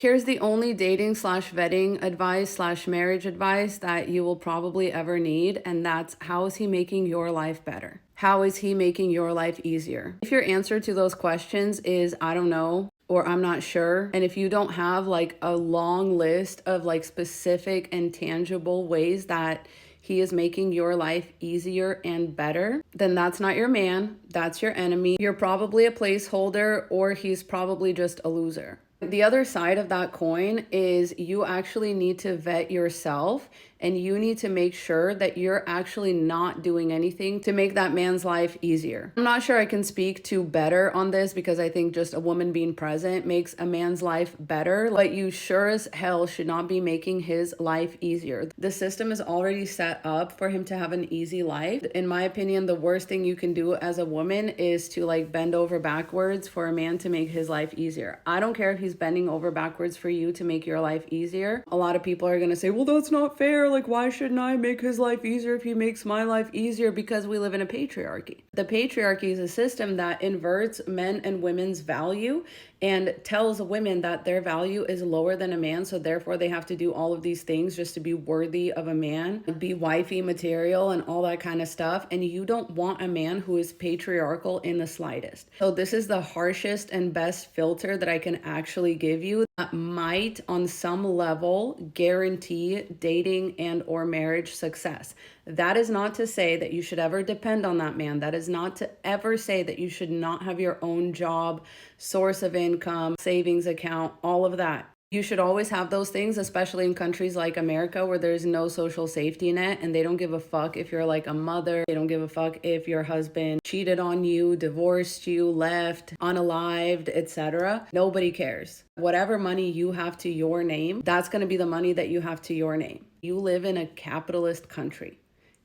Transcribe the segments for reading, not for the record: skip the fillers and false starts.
Here's the only dating slash vetting advice slash marriage advice that you will probably ever need, and that's how is he making your life better? How is he making your life easier? If your answer to those questions is I don't know, or I'm not sure, and if you don't have like a long list of like specific and tangible ways that he is making your life easier and better, then that's not your man, that's your enemy. You're probably a placeholder, or he's probably just a loser. The other side of that coin is you actually need to vet yourself, and you need to make sure that you're actually not doing anything to make that man's life easier. I'm not sure I can speak to better on this because I think just a woman being present makes a man's life better, but you sure as hell should not be making his life easier. The system is already set up for him to have an easy life. In my opinion, the worst thing you can do as a woman is to like bend over backwards for a man to make his life easier. I don't care if he's bending over backwards for you to make your life easier. A lot of people are going to say, well, that's not fair. Like, why shouldn't I make his life easier if he makes my life easier? Because we live in a patriarchy. The patriarchy is a system that inverts men and women's value and tells women that their value is lower than a man, so therefore they have to do all of these things just to be worthy of a man, be wifey material and all that kind of stuff. And you don't want a man who is patriarchal in the slightest. So this is the harshest and best filter that I can actually give you that might on some level guarantee dating and or marriage success. That is not to say that you should ever depend on that man. That is not to ever say that you should not have your own job, source of income, savings account, all of that. You should always have those things, especially in countries like America where there's no social safety net and they don't give a fuck if you're like a mother. They don't give a fuck if your husband cheated on you, divorced you, left, unalived, etc. Nobody cares. Whatever money you have to your name, that's going to be the money that you have to your name. You live in a capitalist country.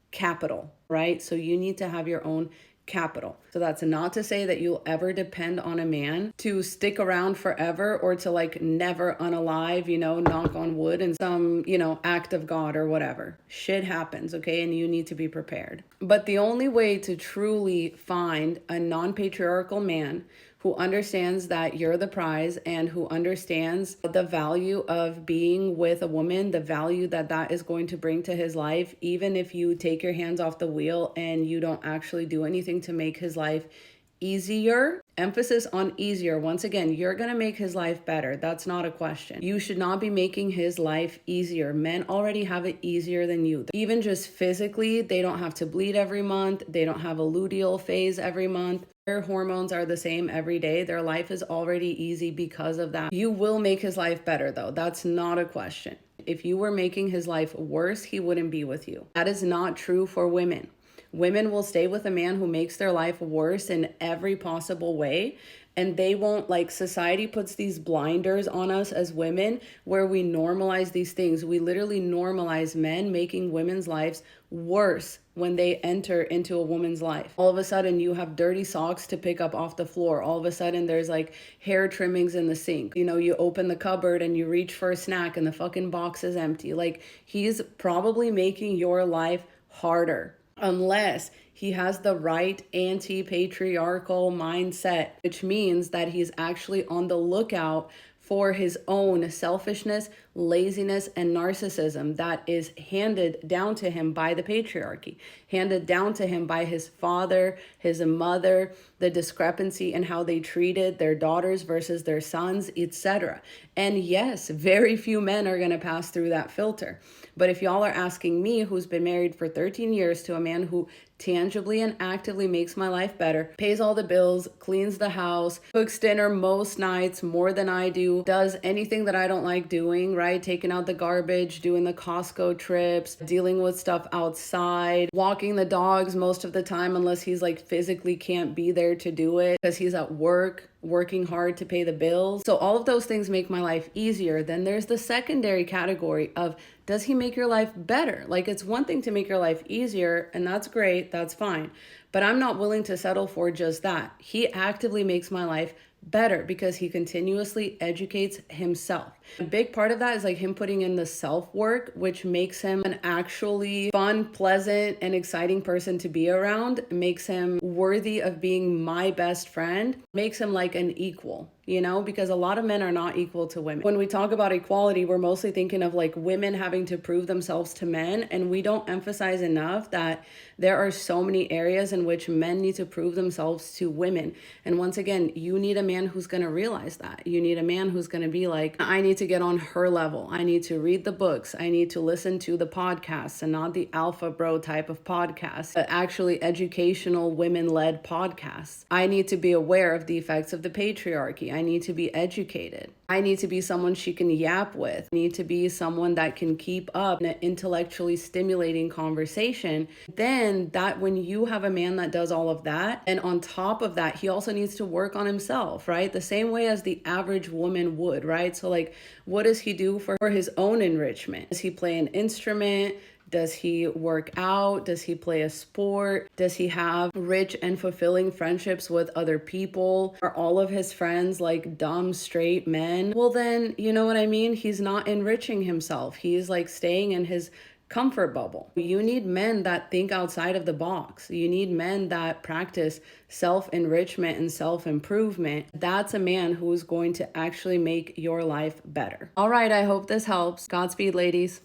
Capital, right? So you need to have your own capital. So that's not to say that you'll ever depend on a man to stick around forever or to like never unalive, knock on wood and some, act of God or whatever. Shit happens, okay? And you need to be prepared. But the only way to truly find a non-patriarchal man who understands that you're the prize and who understands the value of being with a woman, the value that that is going to bring to his life, even if you take your hands off the wheel and you don't actually do anything to make his life easier. Emphasis on easier. Once again, you're going to make his life better. That's not a question. You should not be making his life easier. Men already have it easier than you. Even just physically, they don't have to bleed every month. They don't have a luteal phase every month. Their hormones are the same every day. Their life is already easy because of that. You will make his life better though. That's not a question. If you were making his life worse, he wouldn't be with you. That is not true for women. Women will stay with a man who makes their life worse in every possible way. And they won't, like, society puts these blinders on us as women where we normalize these things. We literally normalize men making women's lives worse when they enter into a woman's life. All of a sudden you have dirty socks to pick up off the floor. All of a sudden there's like hair trimmings in the sink. You open the cupboard and you reach for a snack and the fucking box is empty. Like, he's probably making your life harder. Unless he has the right anti-patriarchal mindset, which means that he's actually on the lookout for his own selfishness, laziness, and narcissism that is handed down to him by the patriarchy, handed down to him by his father, his mother, the discrepancy in how they treated their daughters versus their sons, etc. And yes, very few men are going to pass through that filter. But if y'all are asking me, who's been married for 13 years to a man who tangibly and actively makes my life better, pays all the bills, cleans the house, cooks dinner most nights more than I do, does anything that I don't like doing, right? Taking out the garbage, doing the Costco trips, dealing with stuff outside, walking the dogs most of the time unless he's like physically can't be there to do it because he's at work, working hard to pay the bills. So all of those things make my life easier. Then there's the secondary category of, does he make your life better? Like, it's one thing to make your life easier, and that's great, that's fine. But I'm not willing to settle for just that. He actively makes my life better because he continuously educates himself. A big part of that is like him putting in the self-work, which makes him an actually fun, pleasant, and exciting person to be around, makes him worthy of being my best friend, makes him like an equal. you know, because a lot of men are not equal to women. When we talk about equality, we're mostly thinking of like women having to prove themselves to men, and we don't emphasize enough that there are so many areas in which men need to prove themselves to women. And once again, you need a man who's going to realize that. You need a man who's going to be like, I need to get on her level. I need to read the books. I need to listen to the podcasts, and not the alpha bro type of podcasts, but actually educational women-led podcasts. I need to be aware of the effects of the patriarchy. I need to be educated. I need to be someone she can yap with. I need to be someone that can keep up in an intellectually stimulating conversation. Then that when you have a man that does all of that, and on top of that, he also needs to work on himself, right? The same way as the average woman would, right? So like, what does he do for his own enrichment? Does he play an instrument? Does he work out? Does he play a sport? Does he have rich and fulfilling friendships with other people? Are all of his friends like dumb, straight men? Well, then, you know what I mean? He's not enriching himself. He's like staying in his comfort bubble. You need men that think outside of the box. You need men that practice self-enrichment and self-improvement. That's a man who's going to actually make your life better. All right, I hope this helps. Godspeed, ladies.